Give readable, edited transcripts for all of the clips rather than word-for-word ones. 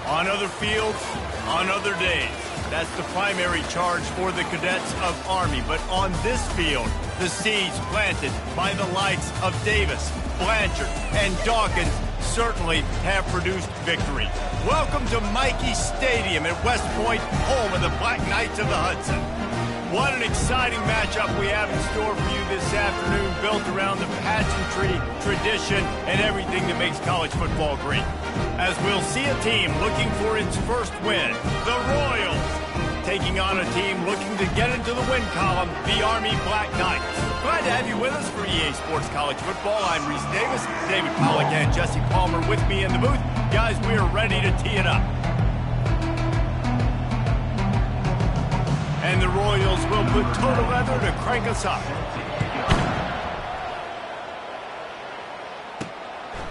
On other fields, on other days. That's the primary charge for the cadets of Army. But on this field, the seeds planted by the likes of Davis, Blanchard, and Dawkins certainly have produced victory. Welcome to Michie Stadium at West Point, home of the Black Knights of the Hudson. What an exciting matchup we have in store for you this afternoon, built around the pageantry, tradition, and everything that makes college football great. As we'll see a team looking for its first win, the Royals, taking on a team looking to get into the win column, the Army Black Knights. Glad to have you with us for EA Sports College Football. I'm Reese Davis, David Pollack and Jesse Palmer with me in the booth. Guys, we are ready to tee it up. And the Royals will put total leather to crank us up.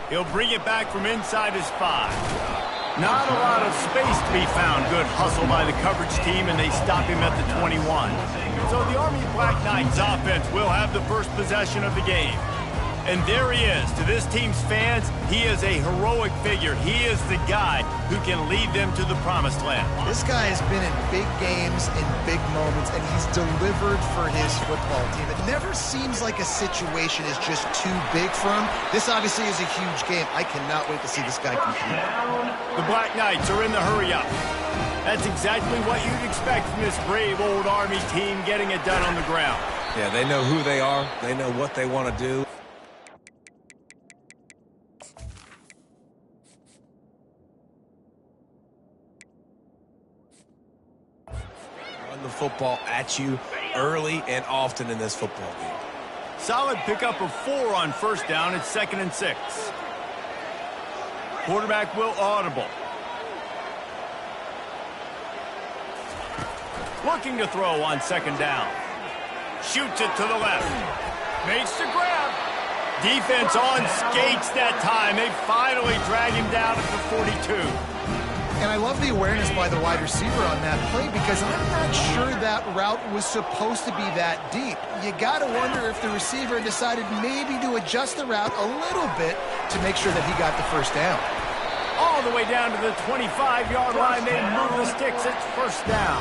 He'll bring it back from inside his 5. Not a lot of space to be found. Good hustle by the coverage team, and they stop him at the 21. So the Army Black Knights offense will have the first possession of the game. And there he is. To this team's fans, he is a heroic figure. He is the guy who can lead them to the promised land. This guy has been in big games, in big moments, and he's delivered for his football team. It never seems like a situation is just too big for him. This obviously is a huge game. I cannot wait to see this guy compete. The Black Knights are in the hurry-up. That's exactly what you'd expect from this brave old Army team getting it done on the ground. Yeah, they know who they are. They know what they want to do. The football at you early and often in this football game. Solid pickup of 4 on first down. It's 2nd and 6. Quarterback will audible. Looking to throw on 2nd down. Shoots it to the left. Makes the grab. Defense on skates that time. They finally drag him down at the 42. And I love the awareness by the wide receiver on that play, because I'm not sure that route was supposed to be that deep. You got to wonder if the receiver decided maybe to adjust the route a little bit to make sure that he got the first down. All the way down to the 25-yard line. They move the sticks. It's first down.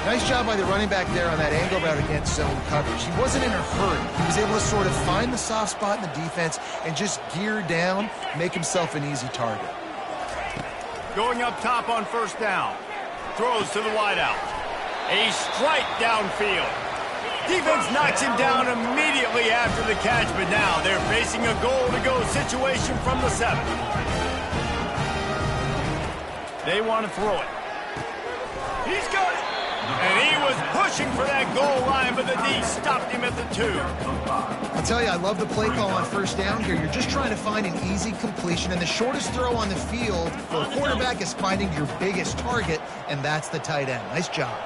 Nice job by the running back there on that angle route against zone coverage. He wasn't in a hurry. He was able to sort of find the soft spot in the defense and just gear down, make himself an easy target. Going up top on first down. Throws to the wideout. A strike downfield. Defense knocks him down immediately after the catch, but now they're facing a goal-to-go situation from the 7. They want to throw it. He's got it. And he was pushing for that goal line, but the D stopped him at the 2. I'll tell you, I love the play call on first down here. You're just trying to find an easy completion, and the shortest throw on the field for a quarterback is finding your biggest target, and that's the tight end. Nice job.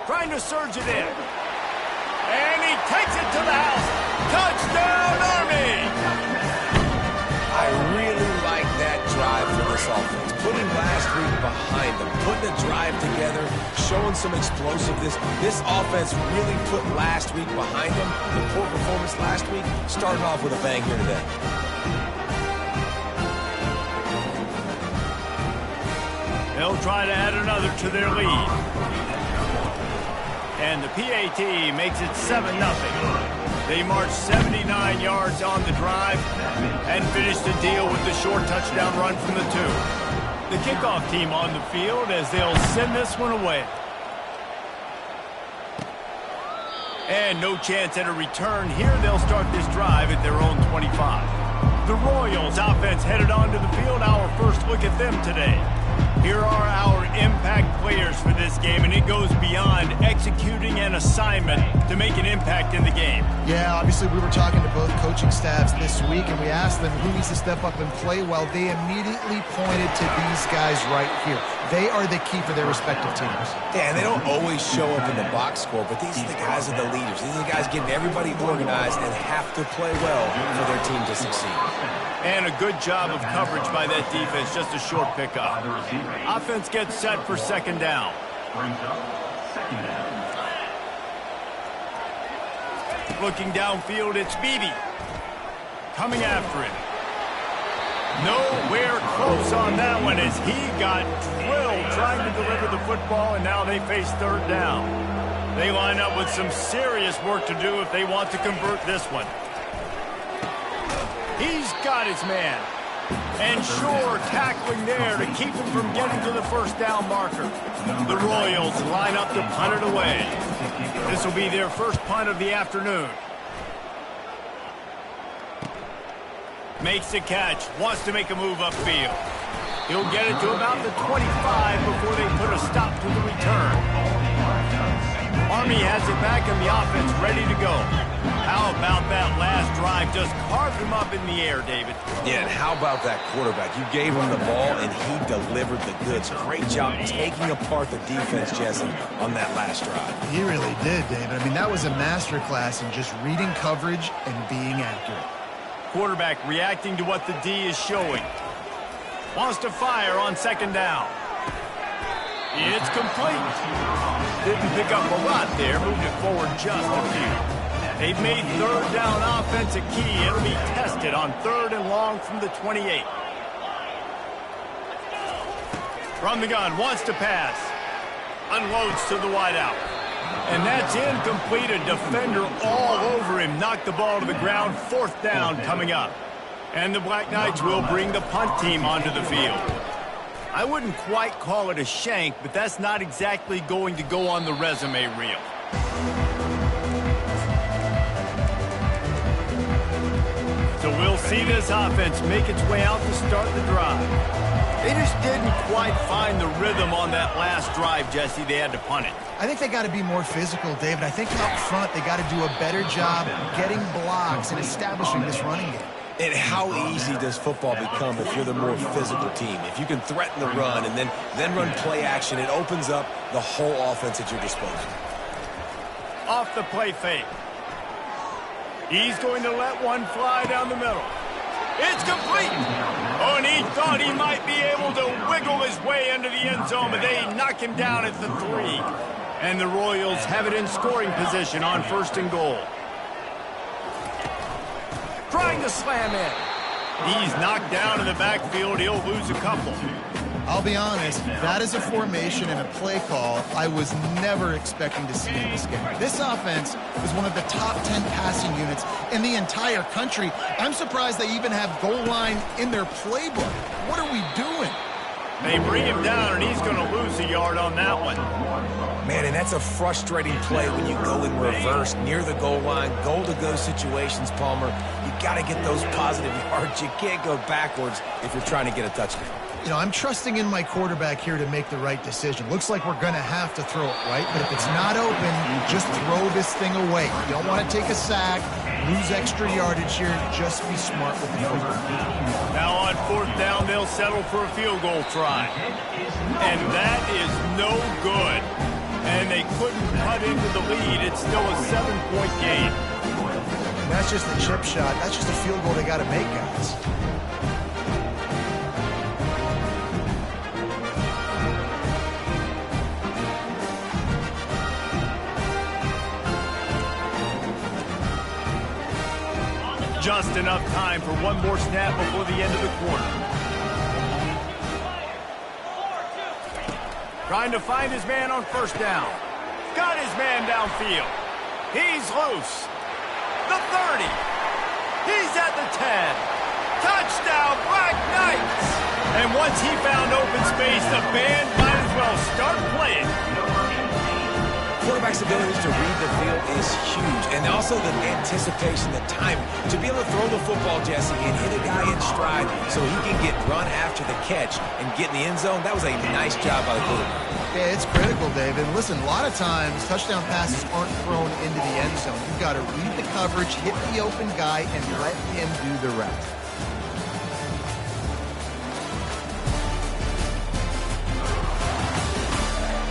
Trying to surge it in. And he takes it to the house. Touchdown, Army! I really like that drive for this offense. Putting last week behind them, putting a drive together, showing some explosiveness. This offense really put last week behind them. The poor performance last week started off with a bang here today. They'll try to add another to their lead. And the PAT makes it 7-0. They march 79 yards on the drive and finish the deal with the short touchdown run from the 2. The kickoff team on the field as they'll send this one away. And no chance at a return here. They'll start this drive at their own 25. The Royals offense headed onto the field. Our first look at them today. Here are our impact players for this game, and it goes beyond executing an assignment to make an impact in the game. Yeah, obviously we were talking to both coaching staffs this week, and we asked them who needs to step up and play well. They immediately pointed to these guys right here. They are the key for their respective teams. Yeah, and they don't always show up in the box score, but these are the guys are the leaders. These are the guys getting everybody organized and have to play well for their team to succeed. And a good job of coverage by that defense, just a short pickup. Offense gets set for 2nd down. Looking downfield, it's Beebe. Coming after him. Nowhere close. close on that one as he got drilled trying to deliver the football, and now they face third down. They line up with some serious work to do if they want to convert this one. He's got his man. And sure, tackling there to keep him from getting to the first down marker. The Royals line up to punt it away. This will be their first punt of the afternoon. Makes the catch, wants to make a move upfield. He'll get it to about the 25 before they put a stop to the return. Army has it back and the offense ready to go. How about that last drive? Just carved him up in the air, David. Yeah, and how about that quarterback? You gave him the ball, and he delivered the goods. Great job taking apart the defense, Jesse, on that last drive. He really did, David. I mean, that was a masterclass in just reading coverage and being accurate. Quarterback reacting to what the D is showing. Wants to fire on second down. It's complete. Didn't pick up a lot there. Moved it forward just a few. They've made third down offense a key. It'll be tested on third and long from the 28. From the gun, wants to pass. Unloads to the wideout. And that's incomplete. A defender all over him. Knocked the ball to the ground. Fourth down coming up. And the Black Knights will bring the punt team onto the field. I wouldn't quite call it a shank, but that's not exactly going to go on the resume reel. So we'll see this offense make its way out to start the drive. They just didn't quite find the rhythm on that last drive, Jesse. They had to punt it. I think they got to be more physical, David. I think up front they got to do a better job getting blocks and establishing this running game. And how easy does football become if you're the more physical team? If you can threaten the run and then run play action, it opens up the whole offense at your disposal. Off the play fake. He's going to let one fly down the middle. It's complete. Oh, and he thought he might be able to wiggle his way into the end zone, but they knock him down at the 3. And the Royals have it in scoring position on first and goal. Trying to slam in. He's knocked down in the backfield. He'll lose a couple. I'll be honest, that is a formation and a play call I was never expecting to see in this game. This offense is one of the top 10 passing units in the entire country. I'm surprised they even have goal line in their playbook. What are we doing? They bring him down, and he's going to lose a yard on that one. Man, and that's a frustrating play when you go in reverse near the goal line, goal-to-go situations, Palmer. You got to get those positive yards. You can't go backwards if you're trying to get a touchdown. You know, I'm trusting in my quarterback here to make the right decision. Looks like we're going to have to throw it, right? But if it's not open, just throw this thing away. You don't want to take a sack, lose extra yardage here. Just be smart with the football. Now on fourth down, they'll settle for a field goal try. And that is no good. And they couldn't cut into the lead. It's still a 7-point game. That's just a chip shot. That's just a field goal they got to make, guys. Just enough time for one more snap before the end of the quarter. Trying to find his man on first down. Got his man downfield. He's loose. The 30. He's at the 10. Touchdown, Black Knights! And once he found open space, the band might as well start playing. Quarterback's ability to read the field is huge, and also the anticipation, the time to be able to throw the football, Jesse, and hit a guy in stride so he can get run after the catch and get in the end zone. That was a nice job by the quarterback. Yeah, it's critical, David. Listen, a lot of times touchdown passes aren't thrown into the end zone. You've got to read the coverage, hit the open guy, and let him do the rest.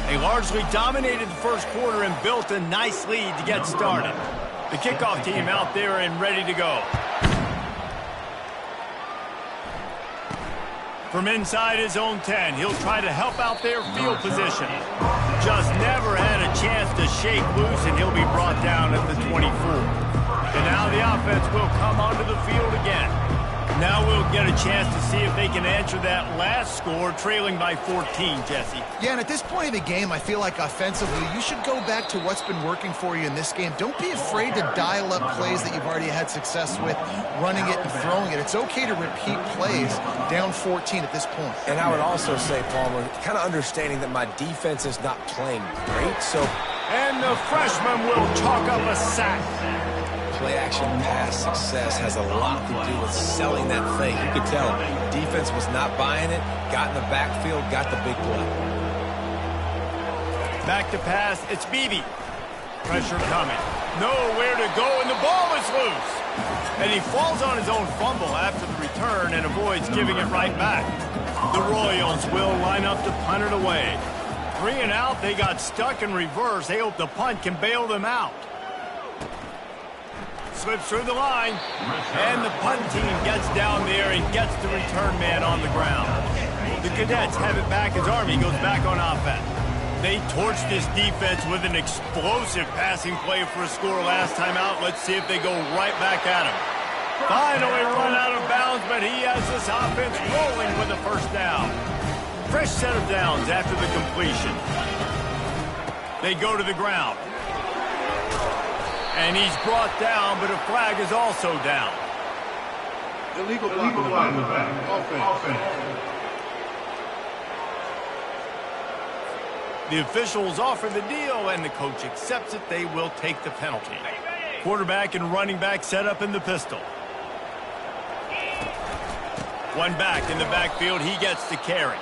They largely dominated the first quarter and built a nice lead to get started. The kickoff team out there and ready to go. From inside his own 10, he'll try to help out their field position. Just never had a chance to shake loose, and he'll be brought down at the 24. And now the offense will come onto the field again. Now we'll get a chance to see if they can answer that last score, trailing by 14, Jesse. Yeah, and at this point of the game, I feel like offensively, you should go back to what's been working for you in this game. Don't be afraid to dial up plays that you've already had success with, running it and throwing it. It's okay to repeat plays down 14 at this point. And I would also say, Palmer, kind of understanding that my defense is not playing great, so... And the freshman will chalk up a sack. Play-action pass success has a lot to do with selling that thing. You could tell defense was not buying it, got in the backfield, got the big play. Back to pass, it's Beebe. Pressure coming. Nowhere to go, and the ball is loose. And he falls on his own fumble after the return and avoids giving it right back. The Royals will line up to punt it away. 3 and out, they got stuck in reverse. They hope the punt can bail them out. Slips through the line, and the punt team gets down there and gets the return man on the ground. The Cadets have it back as Army goes back on offense. They torched this defense with an explosive passing play for a score last time out. Let's see if they go right back at him. Finally run out of bounds, but he has this offense rolling with a first down. Fresh set of downs after the completion. They go to the ground. And he's brought down, but a flag is also down. Illegal block in the back. Offense. The officials offer the deal, and the coach accepts it. They will take the penalty. Quarterback and running back set up in the pistol. One back in the backfield. He gets the carry.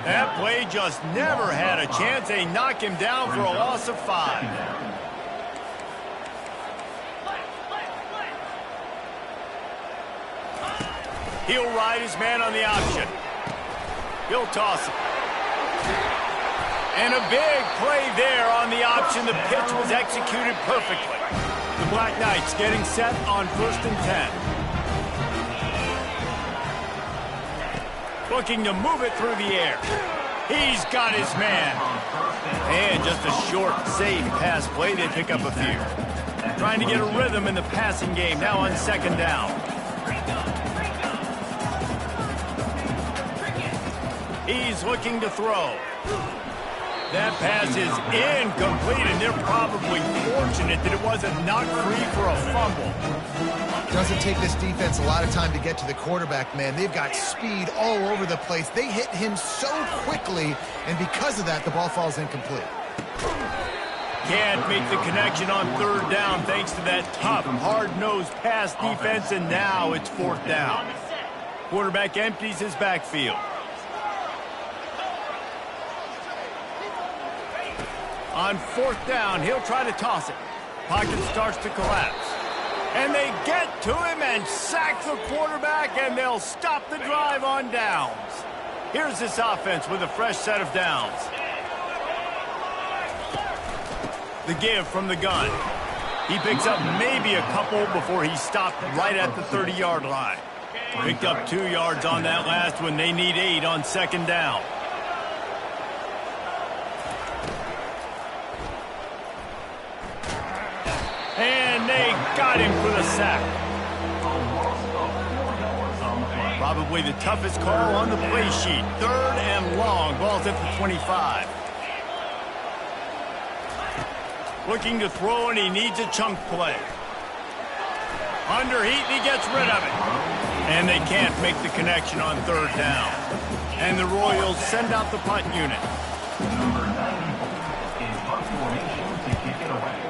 That play just never had a chance. They knock him down for a loss of 5. He'll ride his man on the option. He'll toss it. And a big play there on the option. The pitch was executed perfectly. The Black Knights getting set on 1st and 10. Looking to move it through the air. He's got his man. And just a short, safe pass play. They pick up a few. Trying to get a rhythm in the passing game. Now on 2nd down. He's looking to throw. That pass is incomplete, and they're probably fortunate that it wasn't knocked free for a fumble. Doesn't take this defense a lot of time to get to the quarterback, man. They've got speed all over the place. They hit him so quickly, and because of that, the ball falls incomplete. Can't make the connection on 3rd down thanks to that tough, hard-nosed pass defense, and now it's 4th down. Quarterback empties his backfield. On 4th down, he'll try to toss it. Pocket starts to collapse. And they get to him and sack the quarterback, and they'll stop the drive on downs. Here's this offense with a fresh set of downs. The give from the gun. He picks up maybe a couple before he's stopped right at the 30-yard line. Picked up 2 yards on that last one. They need 8 on 2nd down. And they got him for the sack. Probably the toughest call on the play sheet. 3rd and long. Ball's at the 25. Looking to throw, and he needs a chunk play. Under heat, and he gets rid of it. And they can't make the connection on 3rd down. And the Royals send out the punt unit. Number 90 in punt formation to kick it away.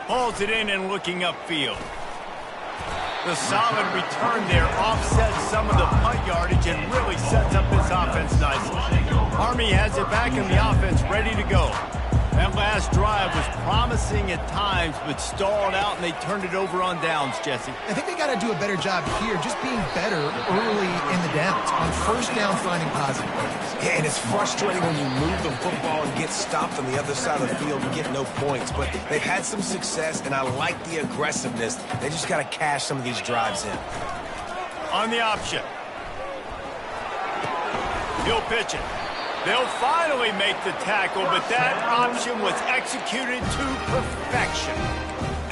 Hauls it in and looking upfield. The solid return there offsets some of the punt yardage and really sets up this offense nicely. Army has it back in the offense, ready to go. That last drive was promising at times, but stalled out, and they turned it over on downs, Jesse. I think they got to do a better job here, just being better early in the downs. On 1st down, finding positive plays. Yeah, and it's frustrating when you move the football and get stopped on the other side of the field and get no points. But they've had some success, and I like the aggressiveness. They just got to cash some of these drives in. On the option. He'll pitch it. They'll finally make the tackle, but that option was executed to perfection.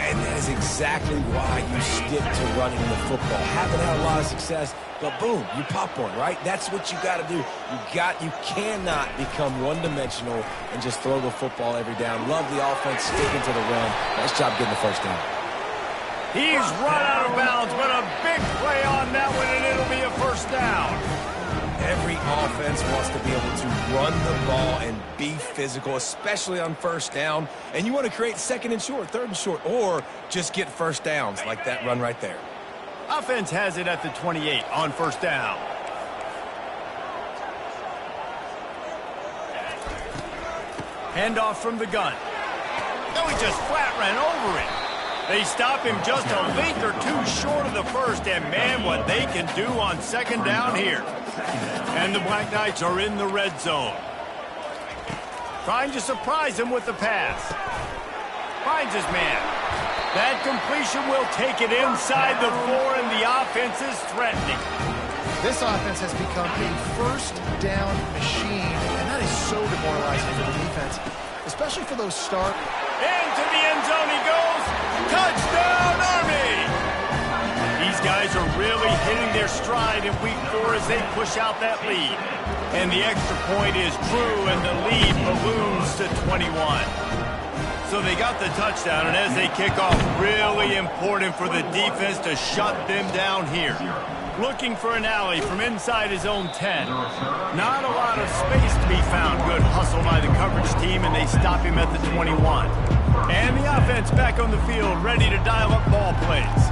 And that is exactly why you stick to running the football. Haven't had a lot of success, but boom, you pop one, right? That's what you got to do. You cannot become one-dimensional and just throw the football every down. Love the offense sticking to the run. Nice job getting the first down. He's run out of bounds, but a big play on that one, and it'll be a first down. Every offense wants to be able to run the ball and be physical, especially on first down. And you want to create second and short, third and short, or just get first downs like that run right there. Offense has it at the 28 on first down. Handoff from the gun. No, he just flat ran over it. They stop him just a length or two short of the first, and man, what they can do on second down here. And the Black Knights are in the red zone. Trying to surprise him with the pass. Finds his man. That completion will take it inside the 4, and the offense is threatening. This offense has become a first down machine, and that is so demoralizing for the defense, especially for those start. Into the end zone he goes. Touchdown, Army! These guys are really hitting their stride in week 4 as they push out that lead. And the extra point is true, and the lead balloons to 21. So they got the touchdown, and as they kick off, really important for the defense to shut them down here. Looking for an alley from inside his own 10. Not a lot of space to be found. Good hustle by the coverage team, and they stop him at the 21. And the offense back on the field, ready to dial up ball plays.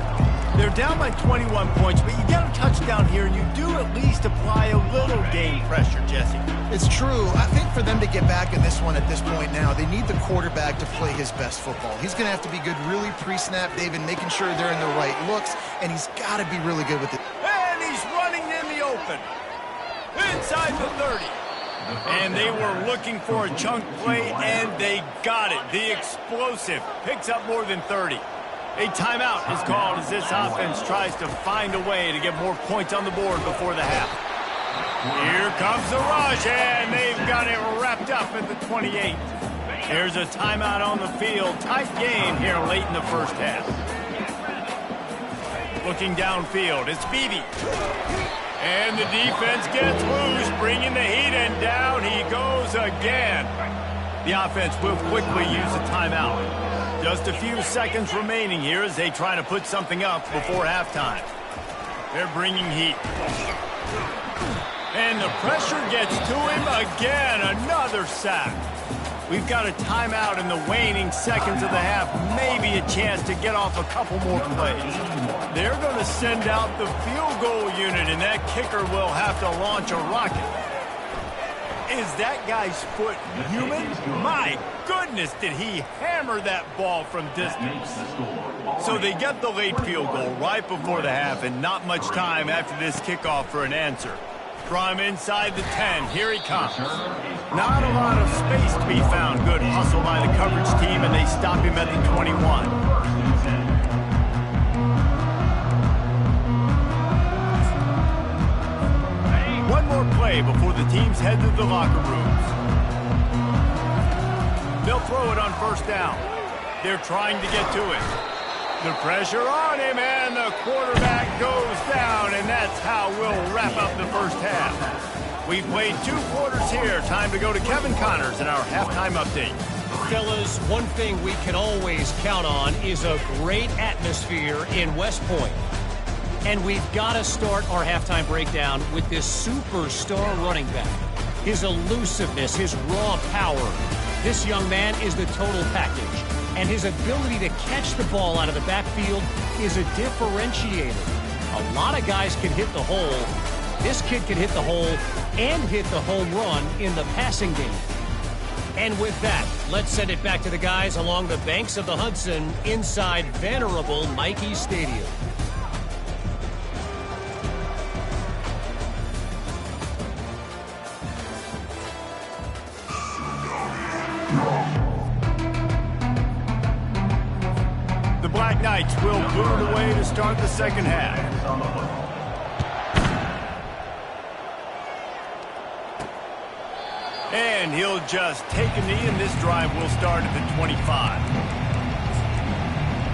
They're down by 21 points, but you get a touchdown here, and you do at least apply a little game pressure, Jesse. It's true. I think for them to get back in this one at this point now, they need the quarterback to play his best football. He's going to have to be good really pre-snap, David, making sure they're in the right looks, and he's got to be really good with it. And he's running in the open. Inside the 30. And they were looking for a chunk play, and they got it. The explosive picks up more than 30. A timeout is called as this offense tries to find a way to get more points on the board before the half. Here comes the rush, and they've got it wrapped up at the 28. Here's a timeout on the field. Tight game here late in the first half. Looking downfield, it's Beebe. And the defense gets loose, bringing the heat, and down he goes again. The offense will quickly use a timeout. Just a few seconds remaining here as they try to put something up before halftime. They're bringing heat. And the pressure gets to him again. Another sack. We've got a timeout in the waning seconds of the half. Maybe a chance to get off a couple more plays. They're going to send out the field goal unit, and that kicker will have to launch a rocket. Is that guy's foot human? My goodness, did he hammer that ball from distance. So they get the late field goal right before the half, and not much time after this kickoff for an answer. From inside the 10, here he comes. Not a lot of space to be found. Good hustle by the coverage team, and they stop him at the 21. One more play before the teams head to the locker rooms. They'll throw it on first down. They're trying to get to it. The pressure on him, and the quarterback goes down, and that's how we'll wrap up the first half. We played 2 quarters here. Time to go to Kevin Connors in our halftime update. Fellas, one thing we can always count on is a great atmosphere in West Point. And we've got to start our halftime breakdown with this superstar running back. His elusiveness, his raw power. This young man is the total package. And his ability to catch the ball out of the backfield is a differentiator. A lot of guys can hit the hole. This kid can hit the hole and hit the home run in the passing game. And with that, let's send it back to the guys along the banks of the Hudson inside venerable Michie Stadium. The Black Knights will boot it away to start the second half. And he'll just take a knee, and this drive will start at the 25.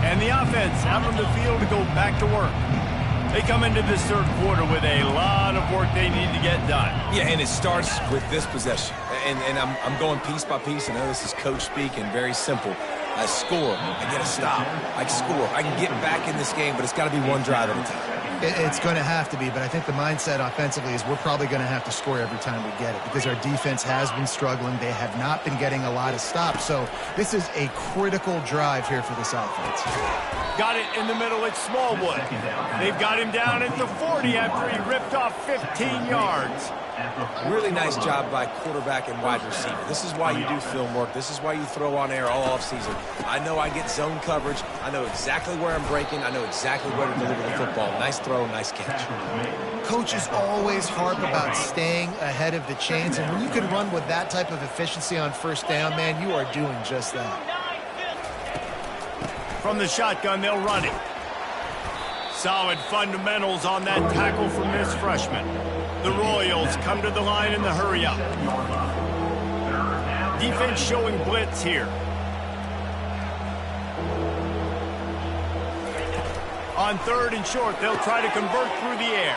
And the offense out on the field to go back to work. They come into this third quarter with a lot of work they need to get done. Yeah, and it starts with this possession. And I'm going piece by piece. I know this is coach speak and very simple. I score, I get a stop, I score. I can get back in this game, but it's got to be one drive at a time. It's going to have to be, but I think the mindset offensively is we're probably going to have to score every time we get it because our defense has been struggling. They have not been getting a lot of stops, so this is a critical drive here for this offense. Got it in the middle, it's Smallwood. They've got him down at the 40 after he ripped off 15 yards. Really nice job by quarterback and wide receiver. This is why you do film work. This is why you throw on air all offseason. I know I get zone coverage. I know exactly where I'm breaking. I know exactly where to deliver the football. Nice throw, nice catch. Coaches always harp about staying ahead of the chains, and when you can run with that type of efficiency on first down, man, you are doing just that. From the shotgun, they'll run it. Solid fundamentals on that tackle from this freshman. The Royals come to the line in the hurry-up. Defense showing blitz here. On third and short, they'll try to convert through the air.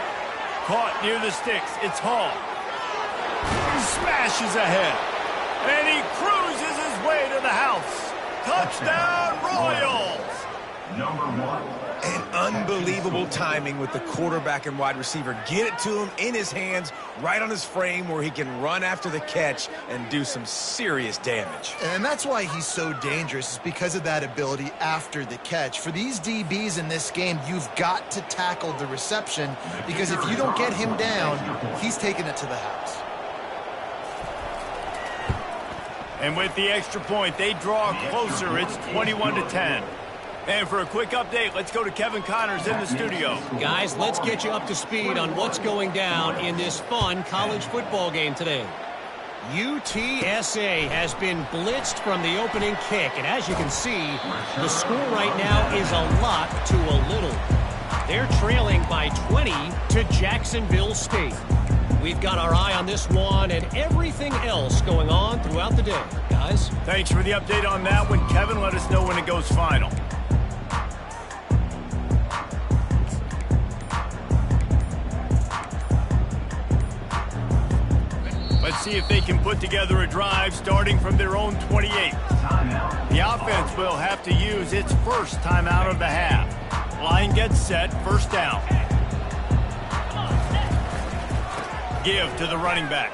Caught near the sticks. It's Hall. He smashes ahead. And he cruises his way to the house. Touchdown, Royals! Number 1. And unbelievable timing with the quarterback and wide receiver. Get it to him in his hands, right on his frame where he can run after the catch and do some serious damage. And that's why he's so dangerous, is because of that ability after the catch. For these DBs in this game, you've got to tackle the reception because if you don't get him down, he's taking it to the house. And with the extra point, they draw closer. It's 21-10. And for a quick update, let's go to Kevin Connors in the studio. Guys, let's get you up to speed on what's going down in this fun college football game today. UTSA has been blitzed from the opening kick, and as you can see, the score right now is a lot to a little. They're trailing by 20 to Jacksonville State. We've got our eye on this one and everything else going on throughout the day. Guys? Thanks for the update on that one, Kevin. Let us know when it goes final. Let's see if they can put together a drive starting from their own 28. The offense will have to use its first timeout of the half. Line gets set, first down. Give to the running back.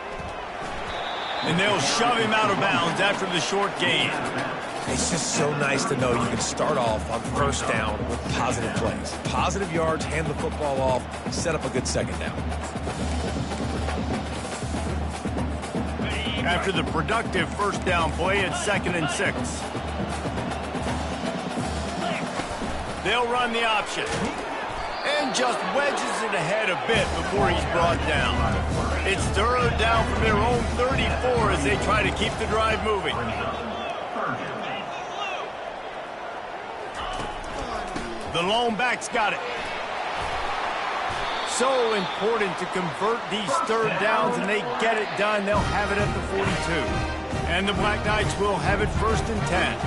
And they'll shove him out of bounds after the short gain. It's just so nice to know you can start off on first down with positive plays. Positive yards, hand the football off, set up a good second down. After the productive first down play, it's 2nd and 6. They'll run the option. And just wedges it ahead a bit before he's brought down. It's third down from their own 34 as they try to keep the drive moving. The lone back's got it. So important to convert these third downs, and they get it done. They'll have it at the 42. And the Black Knights will have it 1st and 10.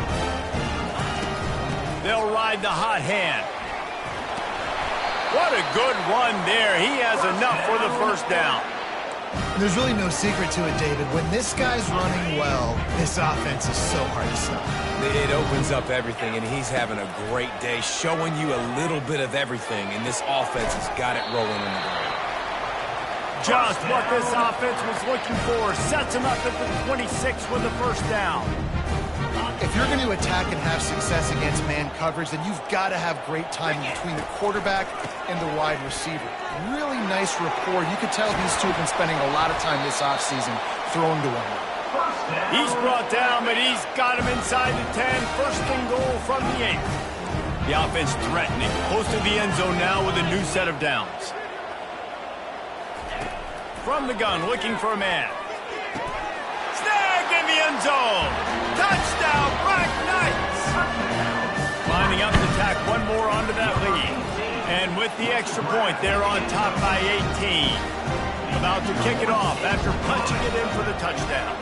They'll ride the hot hand. What a good run there. He has enough for the first down. There's really no secret to it, David. When this guy's running well, this offense is so hard to stop. It opens up everything, and he's having a great day, showing you a little bit of everything, and this offense has got it rolling in the ground. Just what this offense was looking for. Sets him up at the 26 with the first down. If you're going to attack and have success against man coverage, then you've got to have great timing between the quarterback and the wide receiver. Really nice rapport. You could tell these two have been spending a lot of time this offseason throwing to one another. He's brought down, but he's got him inside the 10. 1st and goal from the 8. The offense threatening. Close to the end zone now with a new set of downs. From the gun, looking for a man. Snagged in the end zone. Touchdown, Black Knights! Lining up to tack one more onto that lead. And with the extra point, they're on top by 18. About to kick it off after punching it in for the touchdown.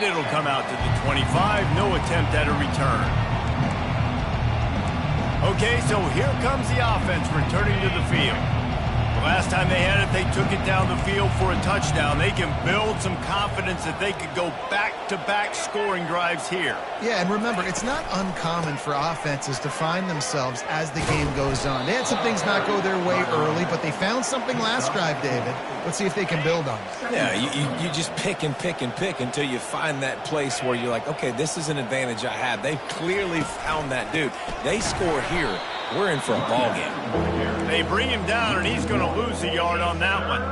And it'll come out to the 25. No attempt at a return. Okay, so here comes the offense returning to the field. The last time they had it, they took it down the field for a touchdown. They can build some confidence that they could go back-to-back scoring drives here. Yeah, and remember, it's not uncommon for offenses to find themselves as the game goes on. They had some things not go their way early, but they found something last drive, David. Let's see if they can build on it. Yeah, you just pick and pick and pick until you find that place where you're like, okay, this is an advantage I have. They've clearly found that dude. They score here, we're in for a ball game. They bring him down, and he's going to lose a yard on that one.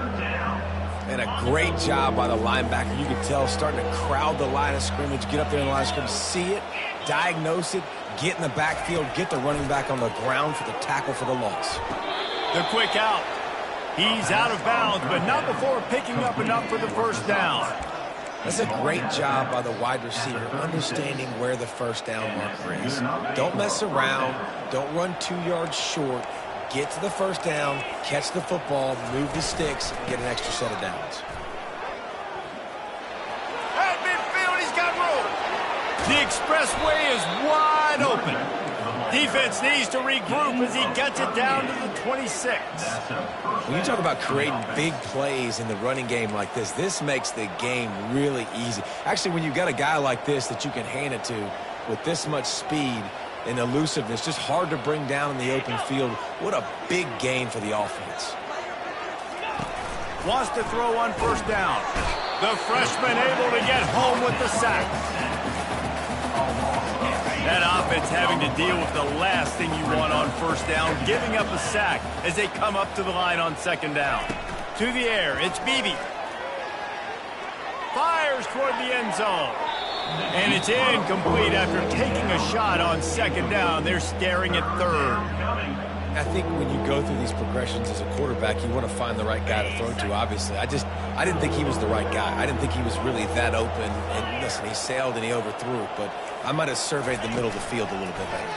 And a great job by the linebacker. You can tell starting to crowd the line of scrimmage, get up there in the line of scrimmage, see it, diagnose it, get in the backfield, get the running back on the ground for the tackle for the loss. The quick out. He's out of bounds, but not before picking up enough for the first down. That's a great job by the wide receiver, understanding where the first down marker is. Don't mess around. Don't run 2 yards short. Get to the first down, catch the football, move the sticks, get an extra set of downs. At midfield, he's got room. The expressway is wide open. Defense needs to regroup as he gets it down to the 26. When you talk about creating big plays in the running game like this makes the game really easy. Actually, when you've got a guy like this that you can hand it to with this much speed and elusiveness, just hard to bring down in the open field. What a big gain for the offense. Wants to throw on first down. The freshman able to get home with the sack. That offense having to deal with the last thing you want on first down, giving up a sack as they come up to the line on second down. To the air, it's Beebe. Fires toward the end zone. And it's incomplete after taking a shot on second down. They're staring at third. I think when you go through these progressions as a quarterback, you want to find the right guy to throw to, obviously. I didn't think he was the right guy. I didn't think he was really that open. And listen, he sailed and he overthrew it, but I might have surveyed the middle of the field a little bit better.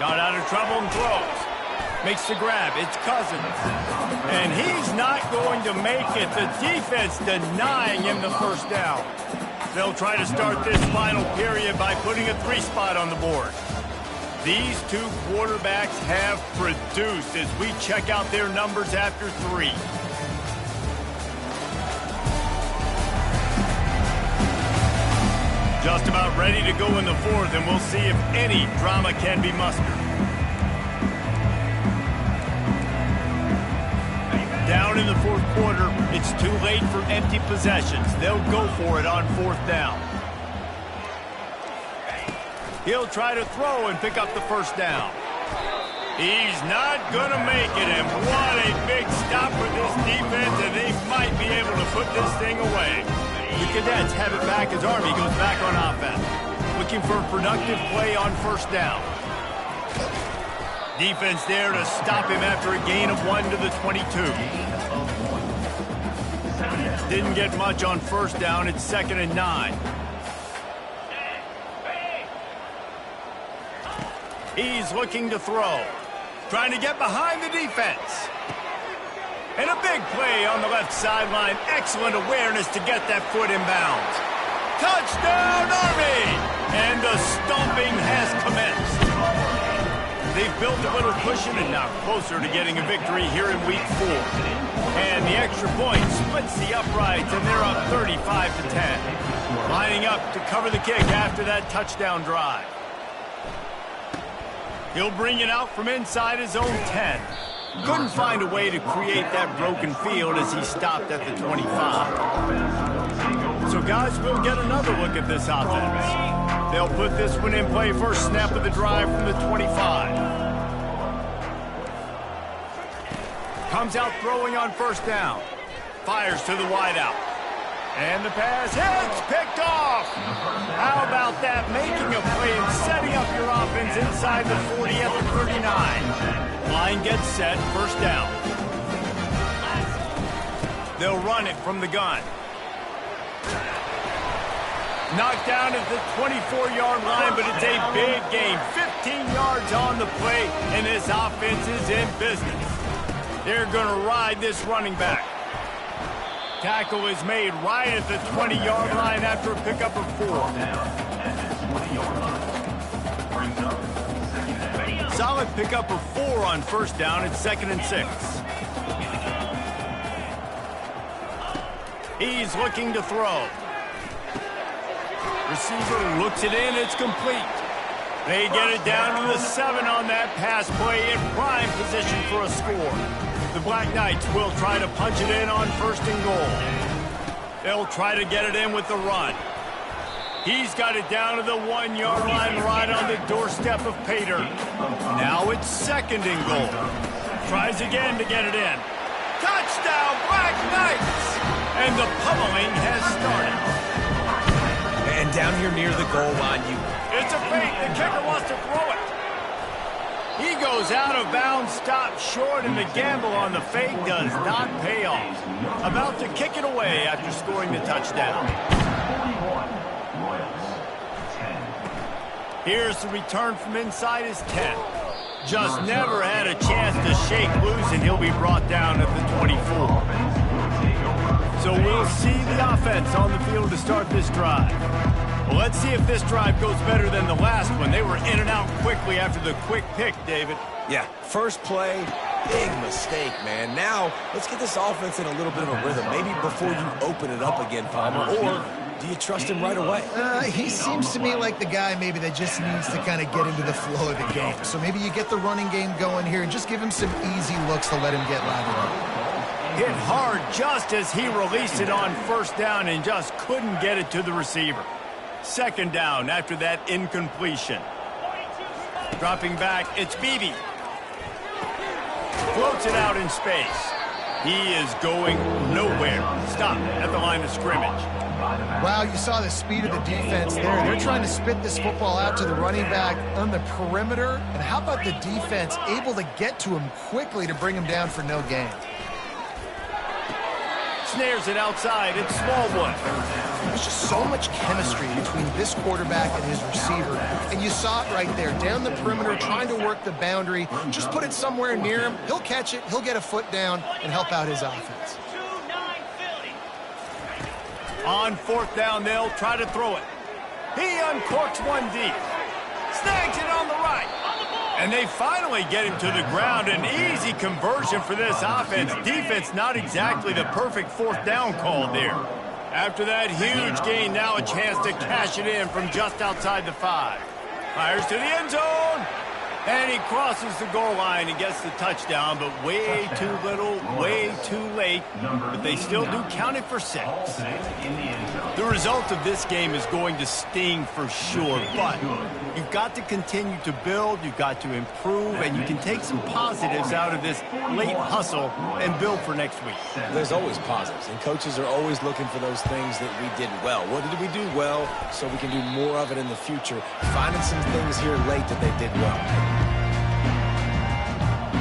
Got out of trouble and throws. Makes the grab. It's Cousins. And he's not going to make it. The defense denying him the first down. They'll try to start this final period by putting a 3-spot on the board. These two quarterbacks have produced as we check out their numbers after 3. Just about ready to go in the 4th, and we'll see if any drama can be mustered. Down in the 4th quarter, it's too late for empty possessions. They'll go for it on 4th down. He'll try to throw and pick up the first down. He's not going to make it, and what a big stop for this defense, and they might be able to put this thing away. The Cadets have it back as Army goes back on offense. Looking for a productive play on first down. Defense there to stop him after a gain of 1 to the 22. Didn't get much on first down. It's 2nd and 9. He's looking to throw. Trying to get behind the defense. And a big play on the left sideline. Excellent awareness to get that foot in bounds. Touchdown, Army! And the stomping has commenced. They've built a little cushion and now closer to getting a victory here in Week 4. And the extra point splits the uprights, and they're up 35-10. Lining up to cover the kick after that touchdown drive. He'll bring it out from inside his own 10. Couldn't find a way to create that broken field as he stopped at the 25. So, guys, we'll get another look at this offense. They'll put this one in play first snap of the drive from the 25. Comes out throwing on first down. Fires to the wideout. And the pass hits, picked off. How about that? Making a play and setting up your offense inside the 40 at the 39. Line gets set, first down. They'll run it from the gun. Knocked down at the 24-yard line, but it's a big game. 15 yards on the play, and this offense is in business. They're going to ride this running back. tackle is made right at the 20-yard line after a pickup of 4. Solid pickup of 4 on first down. It's 2nd and 6. He's looking to throw. Receiver looks it in. It's complete. They get it down to the 7 on that pass play in prime position for a score. The Black Knights will try to punch it in on 1st and goal. They'll try to get it in with the run. He's got it down to the 1-yard line right on the doorstep of Pater. Now it's 2nd and goal. Tries again to get it in. Touchdown, Black Knights! And the pummeling has started. And down here near the goal line, It's a fake. The kicker wants to throw it. He goes out of bounds, stopped short, and the gamble on the fake does not pay off. About to kick it away after scoring the touchdown. Here's the return from inside his 10. Just never had a chance to shake loose, and he'll be brought down at the 24. So we'll see the offense on the field to start this drive. Well, let's see if this drive goes better than the last one. They were in and out quickly after the quick pick, David. Yeah, first play, big mistake, man. Now, let's get this offense in a little bit of a rhythm. Maybe before you open it up again, Palmer, or do you trust him right away? He seems to me like the guy maybe that just needs to kind of get into the flow of the game. So maybe you get the running game going here and just give him some easy looks to let him get lathered up. Hit hard just as he released it on first down and just couldn't get it to the receiver. 2nd down after that incompletion. Dropping back, it's Beebe. Floats it out in space. He is going nowhere. Stop at the line of scrimmage. Wow, you saw the speed of the defense there. They're trying to spit this football out to the running back on the perimeter. And how about the defense able to get to him quickly to bring him down for no gain? Snares it outside. It's Smallwood. There's just so much chemistry between this quarterback and his receiver. And you saw it right there, down the perimeter, trying to work the boundary. Just put it somewhere near him. He'll catch it. He'll get a foot down and help out his offense. On 4th down, they'll try to throw it. He uncorks one deep. Snags it on the right. And they finally get him to the ground. An easy conversion for this offense. Defense not exactly the perfect 4th down call there. After that huge gain, now a chance to cash it in from just outside the 5. Fires to the end zone. And he crosses the goal line and gets the touchdown, but way too little, way too late. But they still do count it for 6. The result of this game is going to sting for sure, but you've got to continue to build, you've got to improve, and you can take some positives out of this late hustle and build for next week. There's always positives, and coaches are always looking for those things that we did well. What did we do well so we can do more of it in the future? Finding some things here late that they did well.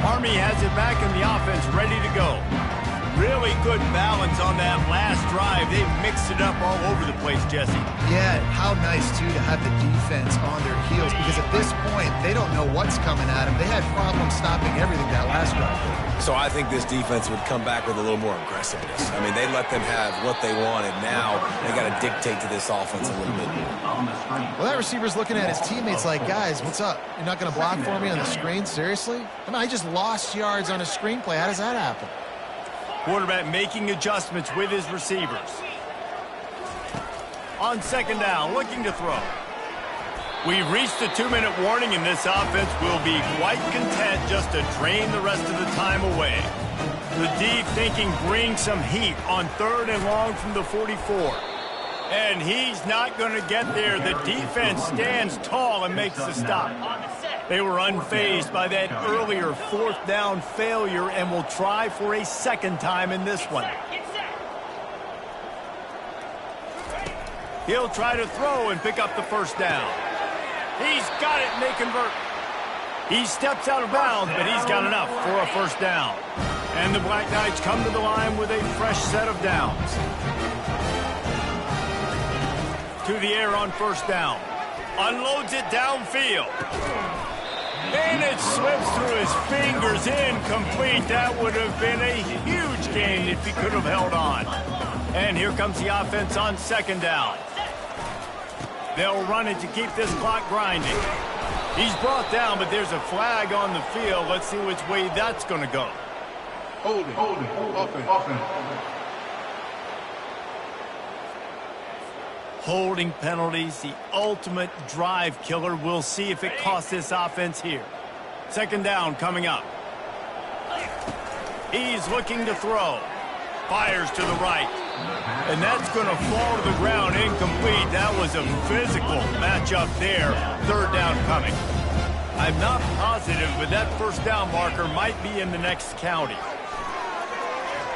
Army has it back in the offense, ready to go. Really good balance on that last drive. They mixed it up all over the place, Jesse. Yeah, how nice, too, to have the defense on their heels, because at this point, they don't know what's coming at them. They had problems stopping everything that last drive. So I think this defense would come back with a little more aggressiveness. I mean, they let them have what they wanted. Now they got to dictate to this offense a little bit more. Well, that receiver's looking at his teammates like, guys, what's up? You're not going to block for me on the screen? Seriously? I mean, I just lost yards on a screenplay. How does that happen? Quarterback making adjustments with his receivers. On 2nd down, looking to throw. We've reached the 2-minute warning, and this offense will be quite content just to drain the rest of the time away. The deep thinking brings some heat on 3rd and long from the 44. And he's not going to get there. The defense stands tall and makes the stop. They were unfazed by that earlier 4th down failure and will try for a 2nd time in this one. He'll try to throw and pick up the 1st down. He's got it, and they convert. He steps out of bounds, but he's got enough for a 1st down. And the Black Knights come to the line with a fresh set of downs. To the air on 1st down. Unloads it downfield. And it slips through his fingers, incomplete. That would have been a huge gain if he could have held on. And here comes the offense on second down. They'll run it to keep this clock grinding. He's brought down, but there's a flag on the field. Let's see which way that's going to go. Holding, offense. Holding penalties, the ultimate drive killer. We'll see if it costs this offense here. Second down coming up. He's looking to throw. Fires to the right. And that's going to fall to the ground incomplete. That was a physical matchup there. Third down coming. I'm not positive, but that first down marker might be in the next county.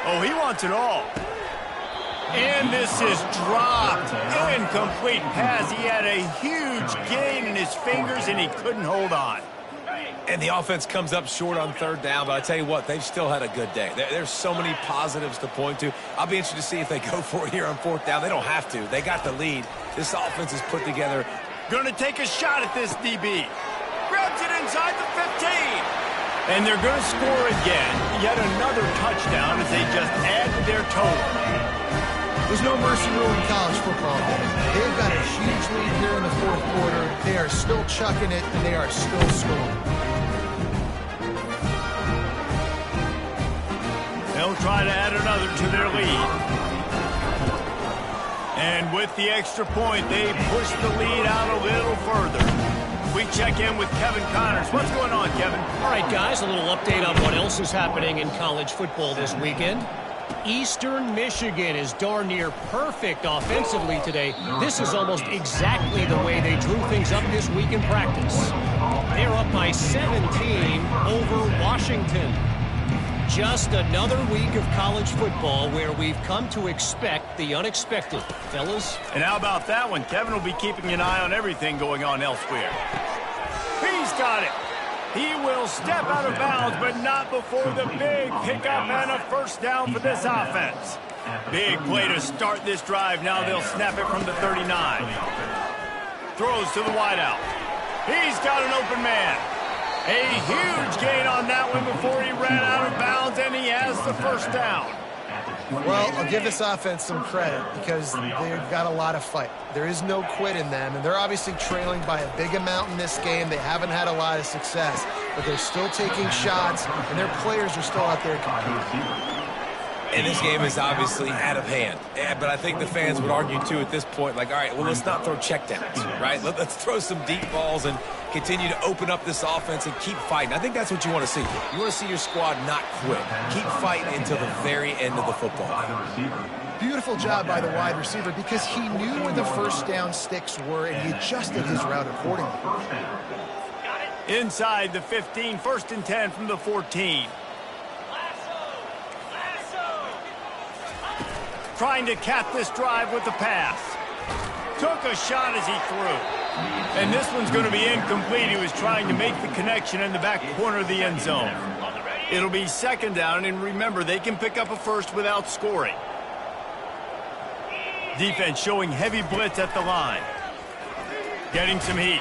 Oh, he wants it all. And this is dropped. Incomplete pass. He had a huge gain in his fingers, and he couldn't hold on. And the offense comes up short on third down, but I tell you what, they've still had a good day. There's so many positives to point to. I'll be interested to see if they go for it here on fourth down. They don't have to. They got the lead. This offense is put together. Going to take a shot at this DB. Grabs it inside the 15. And they're going to score again. Yet another touchdown as they just add to their total. There's no mercy rule in college football. They've got a huge lead here in the fourth quarter. They are still chucking it, and they are still scoring. They'll try to add another to their lead. And with the extra point, they push the lead out a little further. We check in with Kevin Connors. What's going on, Kevin? All right, guys, a little update on what else is happening in college football this weekend. Eastern Michigan is darn near perfect offensively today. This is almost exactly the way they drew things up this week in practice. They're up by 17 over Washington. Just another week of college football where we've come to expect the unexpected, fellas. And how about that one? Kevin will be keeping an eye on everything going on elsewhere. He's got it. He will step out of bounds, but not before the big pickup and a first down for this offense. Big play to start this drive. Now they'll snap it from the 39. Throws to the wideout. He's got an open man. A huge gain on that one before he ran out of bounds, and he has the first down. Well, I'll give this offense some credit because they've got a lot of fight. There is no quit in them, and they're obviously trailing by a big amount in this game. They haven't had a lot of success, but they're still taking shots, and their players are still out there competing. And this game is obviously out of hand. Yeah, but I think the fans would argue, too, at this point, like, all right, well, let's not throw checkdowns, right? Let's throw some deep balls and continue to open up this offense and keep fighting. I think that's what you want to see. You want to see your squad not quit. Keep fighting until the very end of the football game. Beautiful job by the wide receiver because he knew where the first down sticks were, and he adjusted his route accordingly. Inside the 15, first and 10 from the 14. Trying to cap this drive with the pass. Took a shot as he threw. And this one's going to be incomplete. He was trying to make the connection in the back corner of the end zone. It'll be second down, and remember, they can pick up a first without scoring. Defense showing heavy blitz at the line. Getting some heat.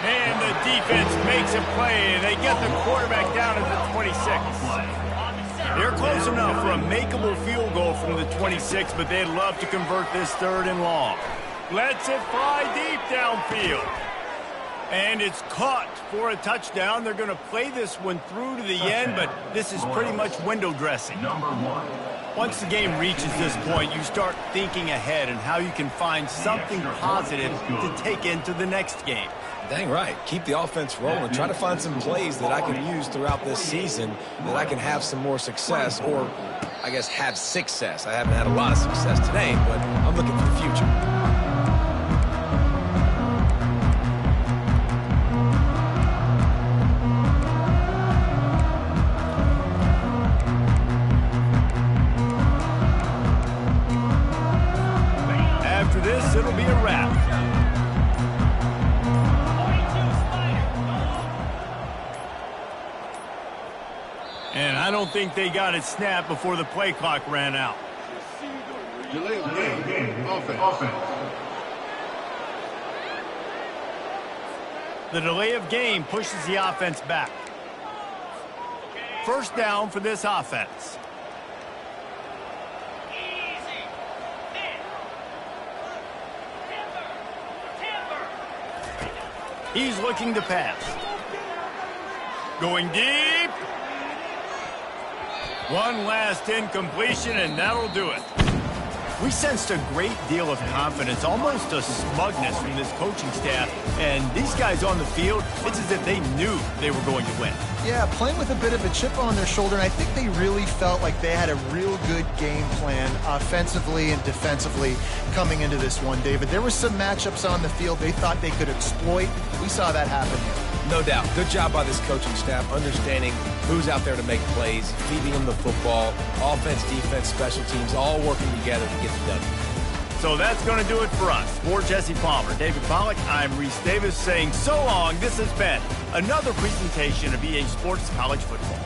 And the defense makes a play, and they get the quarterback down at the 26. They're close enough for a makeable field goal from the 26, but they'd love to convert this third and long. Lets it fly deep downfield. And it's caught for a touchdown. They're going to play this one through to the end, but this is pretty much window dressing. Once the game reaches this point, you start thinking ahead and how you can find something positive to take into the next game. Dang right. Keep the offense rolling. Try to find some plays that I can use throughout this season that I can have some more success, or I guess have success. I haven't had a lot of success today, but I'm looking for the future. After this, it'll be a wrap. And I don't think they got it snapped before the play clock ran out. Delay of game. Offense. The delay of game pushes the offense back. First down for this offense. He's looking to pass. Going deep. One last incompletion, and that'll do it. We sensed a great deal of confidence, almost a smugness from this coaching staff. And these guys on the field, it's as if they knew they were going to win. Yeah, playing with a bit of a chip on their shoulder, and I think they really felt like they had a real good game plan offensively and defensively coming into this one, David. There were some matchups on the field they thought they could exploit. We saw that happen here. No doubt. Good job by this coaching staff, understanding who's out there to make plays, feeding them the football, offense, defense, special teams, all working together to get the W. So that's going to do it for us. For Jesse Palmer, David Pollack, I'm Reese Davis saying so long. This has been another presentation of EA Sports College Football.